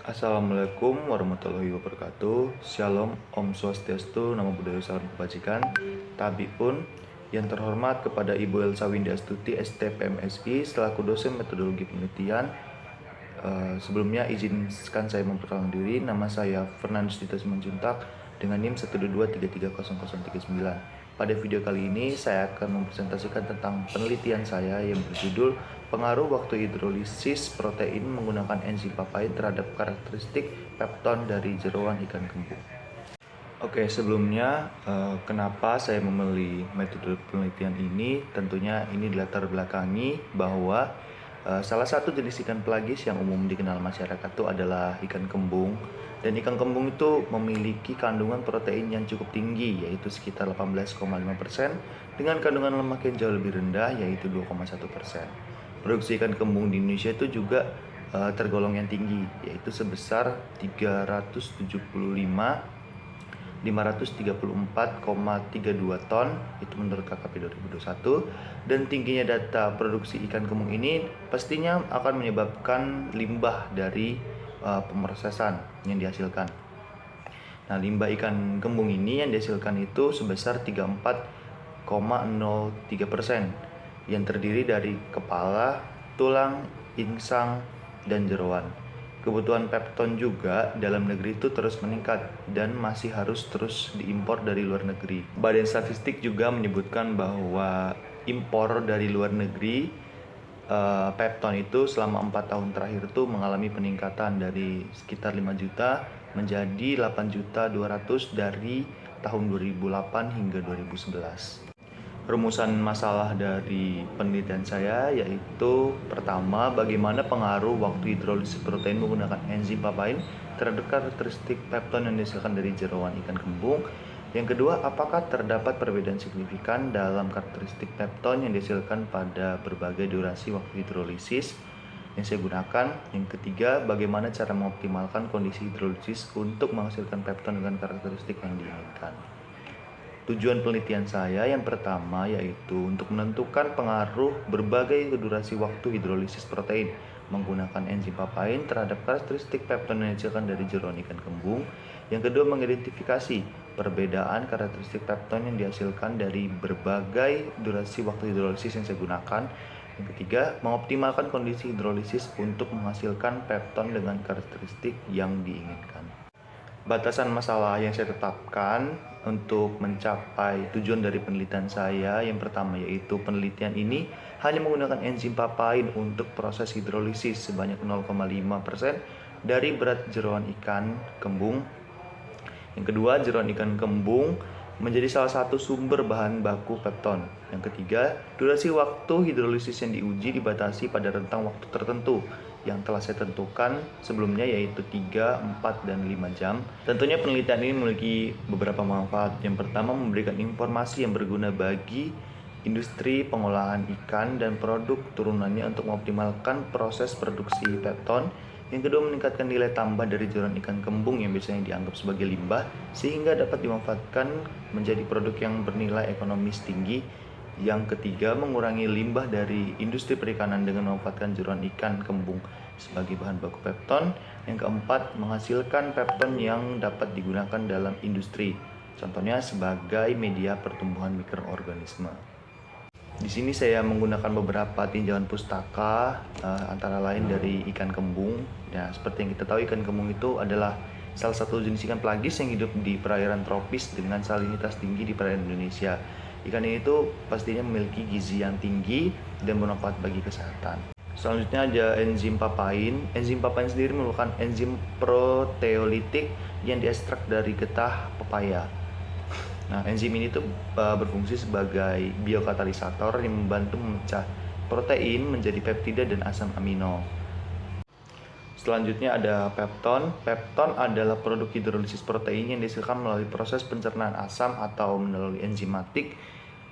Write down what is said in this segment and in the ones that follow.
Assalamualaikum warahmatullahi wabarakatuh. Shalom, Om Swastiastu, Namo Buddhaya, Salam Kebajikan. Tabiun yang terhormat kepada Ibu Elsa Windy Astuti, STPMSI, selaku dosen metodologi penelitian. Sebelumnya izinkan saya memperkenalkan diri. Nama saya Fernandus Dita Simanjuntak dengan NIM 122330039. Pada video kali ini saya akan mempresentasikan tentang penelitian saya yang berjudul pengaruh waktu hidrolisis protein menggunakan enzim papain terhadap karakteristik pepton dari jeroan ikan kembung. Oke, sebelumnya kenapa saya memilih metode penelitian ini? Tentunya ini dilatar belakangi bahwa salah satu jenis ikan pelagis yang umum dikenal masyarakat itu adalah ikan kembung. Dan ikan kembung itu memiliki kandungan protein yang cukup tinggi, yaitu sekitar 18,5%, dengan kandungan lemak yang jauh lebih rendah, yaitu 2,1%. Produksi ikan kembung di Indonesia itu juga tergolong yang tinggi, yaitu sebesar 534,32 ton, itu menurut KKP 2021. Dan tingginya data produksi ikan kembung ini pastinya akan menyebabkan limbah dari pemrosesan yang dihasilkan. Nah, limbah ikan kembung ini yang dihasilkan itu sebesar 34,03%, yang terdiri dari kepala, tulang, insang, dan jeroan. Kebutuhan pepton juga dalam negeri itu terus meningkat dan masih harus terus diimpor dari luar negeri. Badan Statistik juga menyebutkan bahwa impor dari luar negeri pepton itu selama 4 tahun terakhir itu mengalami peningkatan dari sekitar 5 juta menjadi 8.200.000 dari tahun 2008 hingga 2011. Rumusan masalah dari penelitian saya yaitu pertama, bagaimana pengaruh waktu hidrolisis protein menggunakan enzim papain terhadap karakteristik pepton yang dihasilkan dari jeroan ikan kembung. Yang kedua, apakah terdapat perbedaan signifikan dalam karakteristik pepton yang dihasilkan pada berbagai durasi waktu hidrolisis yang saya gunakan. Yang ketiga, bagaimana cara mengoptimalkan kondisi hidrolisis untuk menghasilkan pepton dengan karakteristik yang diinginkan. Tujuan penelitian saya yang pertama yaitu untuk menentukan pengaruh berbagai durasi waktu hidrolisis protein menggunakan enzim papain terhadap karakteristik pepton yang dihasilkan dari jeroan ikan kembung. Yang kedua, mengidentifikasi perbedaan karakteristik pepton yang dihasilkan dari berbagai durasi waktu hidrolisis yang saya gunakan. Yang ketiga, mengoptimalkan kondisi hidrolisis untuk menghasilkan pepton dengan karakteristik yang diinginkan. Batasan masalah yang saya tetapkan untuk mencapai tujuan dari penelitian saya yang pertama yaitu penelitian ini hanya menggunakan enzim papain untuk proses hidrolisis sebanyak 0,5% dari berat jeroan ikan kembung. Yang kedua, jeroan ikan kembung menjadi salah satu sumber bahan baku pepton. Yang ketiga, durasi waktu hidrolisis yang diuji dibatasi pada rentang waktu tertentu yang telah saya tentukan sebelumnya, yaitu 3, 4, dan 5 jam. Tentunya penelitian ini memiliki beberapa manfaat. Yang pertama, memberikan informasi yang berguna bagi industri pengolahan ikan dan produk turunannya untuk mengoptimalkan proses produksi pepton. Yang kedua, meningkatkan nilai tambah dari jeroan ikan kembung yang biasanya dianggap sebagai limbah sehingga dapat dimanfaatkan menjadi produk yang bernilai ekonomis tinggi. Yang ketiga, mengurangi limbah dari industri perikanan dengan memanfaatkan jeroan ikan kembung sebagai bahan baku pepton. Yang keempat, menghasilkan pepton yang dapat digunakan dalam industri, contohnya sebagai media pertumbuhan mikroorganisme. Di sini saya menggunakan beberapa tinjauan pustaka, antara lain dari ikan kembung. Nah, seperti yang kita tahu, ikan kembung itu adalah salah satu jenis ikan pelagis yang hidup di perairan tropis dengan salinitas tinggi di perairan Indonesia. Ikan ini tuh pastinya memiliki gizi yang tinggi dan bermanfaat bagi kesehatan. Selanjutnya ada enzim papain. Enzim papain sendiri merupakan enzim proteolitik yang diekstrak dari getah pepaya. Nah, enzim ini tuh berfungsi sebagai biokatalisator yang membantu memecah protein menjadi peptida dan asam amino. Selanjutnya ada pepton. Pepton adalah produk hidrolisis protein yang dihasilkan melalui proses pencernaan asam atau melalui enzimatik.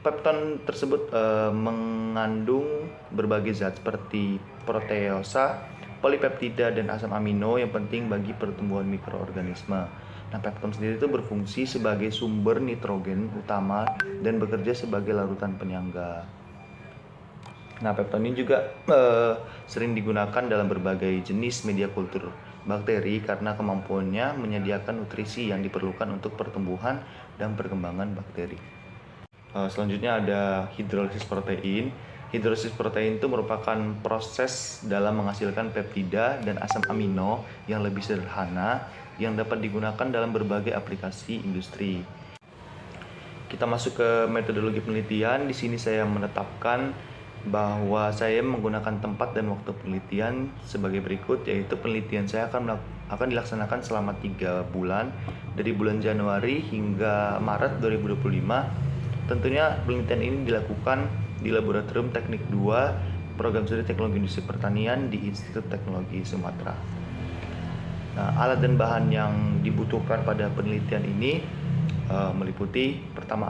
Pepton tersebut mengandung berbagai zat seperti proteosa, polipeptida, dan asam amino yang penting bagi pertumbuhan mikroorganisme. Nah, pepton sendiri itu berfungsi sebagai sumber nitrogen utama dan bekerja sebagai larutan penyangga. Nah, pepton ini juga sering digunakan dalam berbagai jenis media kultur bakteri karena kemampuannya menyediakan nutrisi yang diperlukan untuk pertumbuhan dan perkembangan bakteri. Selanjutnya ada hidrolisis protein. Hidrolisis protein itu merupakan proses dalam menghasilkan peptida dan asam amino yang lebih sederhana yang dapat digunakan dalam berbagai aplikasi industri. Kita masuk ke metodologi penelitian. Di sini saya menetapkan bahwa saya menggunakan tempat dan waktu penelitian sebagai berikut, yaitu penelitian saya akan dilaksanakan selama 3 bulan dari bulan Januari hingga Maret 2025. Tentunya penelitian ini dilakukan di Laboratorium Teknik 2 Program Studi Teknologi Industri Pertanian di Institut Teknologi Sumatera. Nah, alat dan bahan yang dibutuhkan pada penelitian ini meliputi, pertama,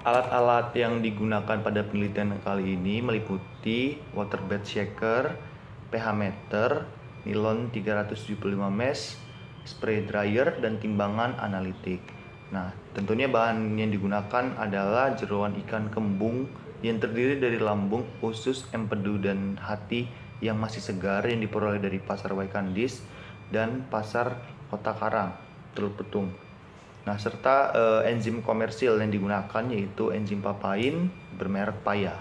alat-alat yang digunakan pada penelitian kali ini meliputi water bed shaker, pH meter, nilon 375 mesh, spray dryer, dan timbangan analitik. Nah, tentunya bahan yang digunakan adalah jeroan ikan kembung yang terdiri dari lambung, usus, empedu, dan hati yang masih segar yang diperoleh dari pasar Waikandis dan pasar Kota Karang, Teluk Betung. Nah, serta enzim komersil yang digunakan yaitu enzim papain bermerek Paya.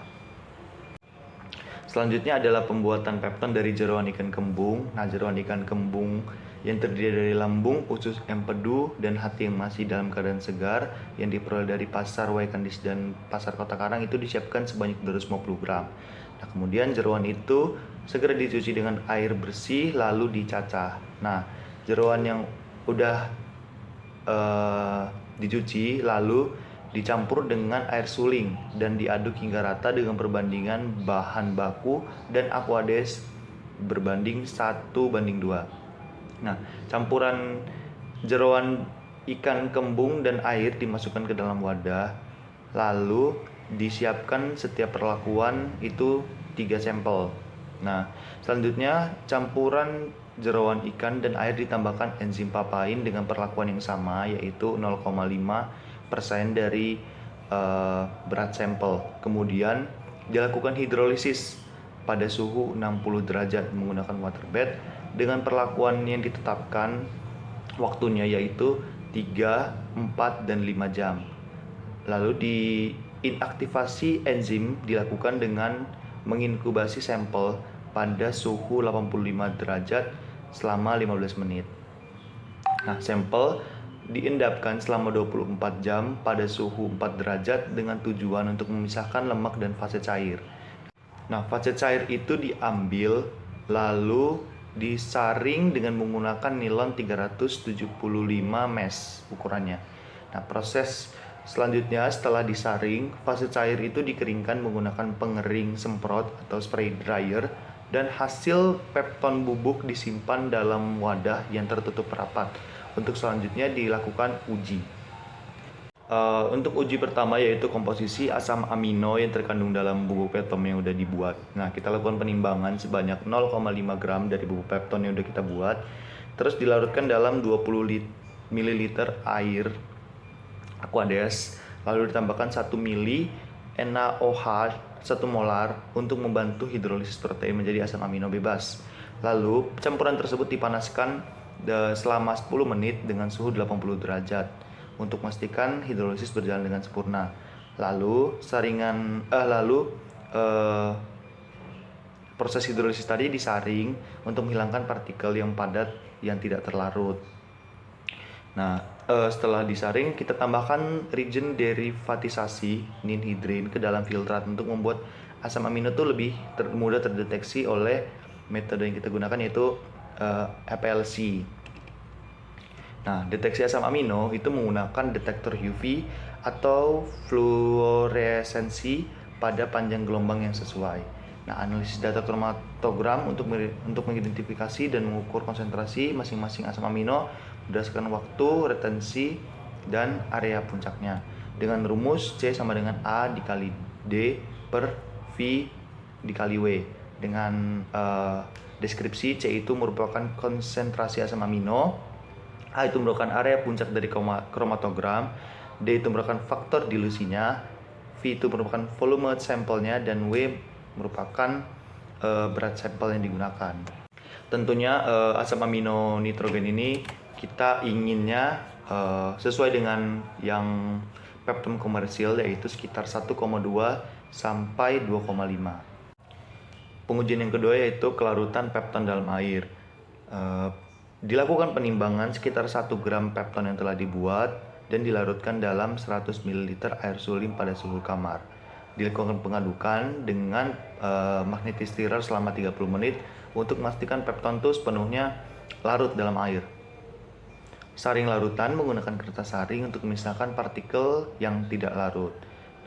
Selanjutnya adalah pembuatan pepton dari jeroan ikan kembung. Nah, jeroan ikan kembung yang terdiri dari lambung, usus, empedu, dan hati yang masih dalam keadaan segar yang diperoleh dari pasar Waikandis dan pasar Kota Karang itu disiapkan sebanyak 250 gram. Nah, kemudian jeroan itu segera dicuci dengan air bersih lalu dicacah. Nah, jeroan yang udah dicuci lalu dicampur dengan air suling dan diaduk hingga rata dengan perbandingan bahan baku dan aquades berbanding 1:2. Nah, campuran jeroan ikan kembung dan air dimasukkan ke dalam wadah, lalu disiapkan setiap perlakuan itu 3 sampel. Nah, selanjutnya campuran jeroan ikan dan air ditambahkan enzim papain dengan perlakuan yang sama, yaitu 0,5% dari berat sampel. Kemudian dilakukan hidrolisis pada suhu 60 derajat menggunakan water bed dengan perlakuan yang ditetapkan waktunya yaitu 3, 4, dan 5 jam. Lalu inaktivasi enzim dilakukan dengan menginkubasi sampel pada suhu 85 derajat selama 15 menit. Nah, sampel diendapkan selama 24 jam pada suhu 4 derajat dengan tujuan untuk memisahkan lemak dan fase cair. Nah, fase cair itu diambil lalu disaring dengan menggunakan nilon 375 mesh ukurannya. Nah, proses selanjutnya setelah disaring, fase cair itu dikeringkan menggunakan pengering semprot atau spray dryer dan hasil pepton bubuk disimpan dalam wadah yang tertutup rapat. Untuk selanjutnya dilakukan uji. Untuk uji pertama yaitu komposisi asam amino yang terkandung dalam bubuk pepton yang udah dibuat. Nah, kita lakukan penimbangan sebanyak 0,5 gram dari bubuk pepton yang udah kita buat. Terus dilarutkan dalam 20 ml air aquades, lalu ditambahkan 1 ml NaOH 1 molar untuk membantu hidrolisis protein menjadi asam amino bebas. Lalu campuran tersebut dipanaskan selama 10 menit dengan suhu 80 derajat untuk memastikan hidrolisis berjalan dengan sempurna. Lalu proses hidrolisis tadi disaring untuk menghilangkan partikel yang padat yang tidak terlarut. Nah, setelah disaring kita tambahkan reagen derivatisasi ninhidrin ke dalam filtrat untuk membuat asam amino itu lebih mudah terdeteksi oleh metode yang kita gunakan yaitu FLC. Nah, deteksi asam amino itu menggunakan detektor UV atau fluoresensi pada panjang gelombang yang sesuai. Nah, analisis data kromatogram untuk mengidentifikasi dan mengukur konsentrasi masing-masing asam amino berdasarkan waktu, retensi, dan area puncaknya dengan rumus C sama dengan A dikali D per V dikali W dengan deskripsi. C itu merupakan konsentrasi asam amino, A itu merupakan area puncak dari kromatogram, D itu merupakan faktor dilusinya, V itu merupakan volume sampelnya, dan W merupakan berat sampel yang digunakan. Tentunya asam amino nitrogen ini kita inginnya sesuai dengan yang pepton komersil, yaitu sekitar 1,2 sampai 2,5. Pengujian yang kedua yaitu kelarutan pepton dalam air. Dilakukan penimbangan sekitar 1 gram pepton yang telah dibuat dan dilarutkan dalam 100 ml air suling pada suhu kamar. Dilakukan pengadukan dengan magnetic stirrer selama 30 menit untuk memastikan pepton itu sepenuhnya larut dalam air. Saring larutan menggunakan kertas saring untuk memisahkan partikel yang tidak larut.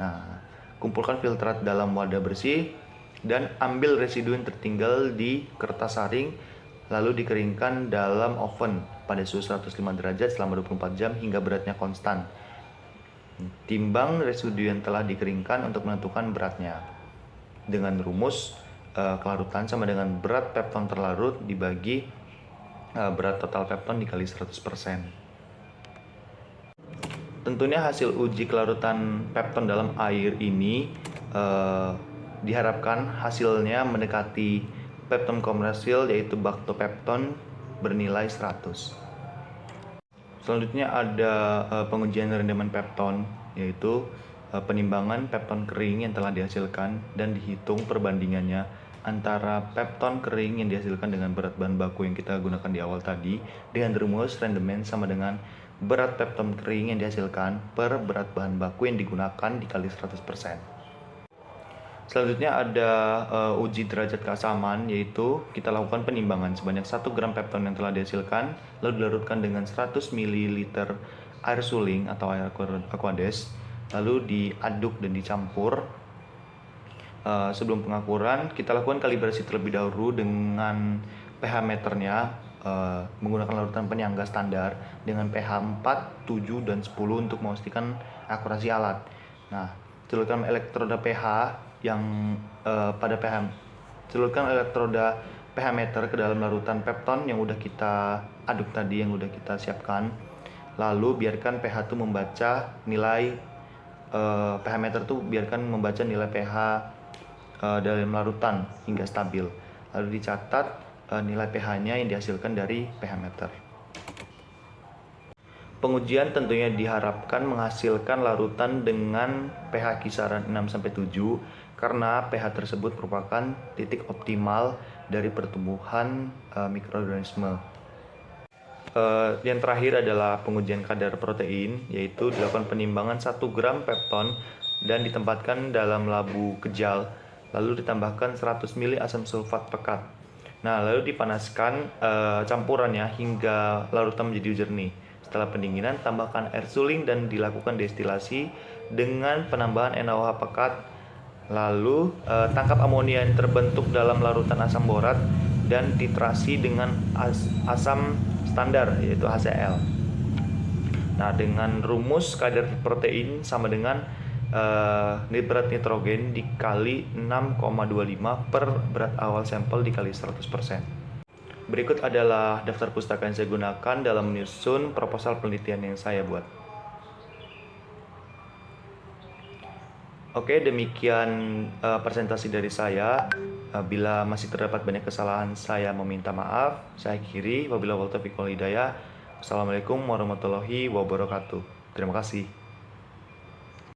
Nah, kumpulkan filtrat dalam wadah bersih dan ambil residu yang tertinggal di kertas saring, lalu dikeringkan dalam oven pada suhu 105 derajat selama 24 jam hingga beratnya konstan. Timbang residu yang telah dikeringkan untuk menentukan beratnya. Dengan rumus kelarutan sama dengan berat pepton terlarut dibagi berat total pepton dikali 100%. Tentunya hasil uji kelarutan pepton dalam air ini diharapkan hasilnya mendekati pepton komersil, yaitu baktopepton bernilai 100. Selanjutnya ada pengujian rendaman pepton, yaitu penimbangan pepton kering yang telah dihasilkan dan dihitung perbandingannya antara pepton kering yang dihasilkan dengan berat bahan baku yang kita gunakan di awal tadi dengan rumus rendemen sama dengan berat pepton kering yang dihasilkan per berat bahan baku yang digunakan dikali 100%. Selanjutnya ada uji derajat keasaman, yaitu kita lakukan penimbangan sebanyak 1 gram pepton yang telah dihasilkan lalu dilarutkan dengan 100 ml air suling atau air aquades, lalu diaduk dan dicampur. Sebelum pengakuran kita lakukan kalibrasi terlebih dahulu dengan pH meternya menggunakan larutan penyangga standar dengan pH 4, 7, dan 10 untuk memastikan akurasi alat. Nah, celupkan elektroda pH yang celupkan elektroda pH meter ke dalam larutan pepton yang udah kita aduk tadi, yang udah kita siapkan. Lalu biarkan pH itu membaca nilai pH meter itu biarkan membaca nilai pH dalam larutan hingga stabil. Lalu dicatat nilai pH-nya yang dihasilkan dari pH meter. Pengujian tentunya diharapkan menghasilkan larutan dengan pH kisaran 6-7 karena pH tersebut merupakan titik optimal dari pertumbuhan mikroorganisme. Yang terakhir adalah pengujian kadar protein, yaitu dilakukan penimbangan 1 gram pepton dan ditempatkan dalam labu kejal, lalu ditambahkan 100 ml asam sulfat pekat. Nah, lalu dipanaskan campurannya hingga larutan menjadi jernih. Setelah pendinginan, tambahkan air suling dan dilakukan destilasi dengan penambahan NaOH pekat. Lalu tangkap amonia yang terbentuk dalam larutan asam borat dan titrasi dengan asam standar, yaitu HCl. Nah, dengan rumus kadar protein sama dengan berat nitrogen dikali 6,25 per berat awal sampel dikali 100%. Berikut adalah daftar pustaka yang saya gunakan dalam menyusun proposal penelitian yang saya buat. Oke, demikian presentasi dari saya. Bila masih terdapat banyak kesalahan, saya meminta maaf. Saya akhiri. Wabillahi taufiq wal hidayah. Wassalamualaikum warahmatullahi wabarakatuh. Terima kasih.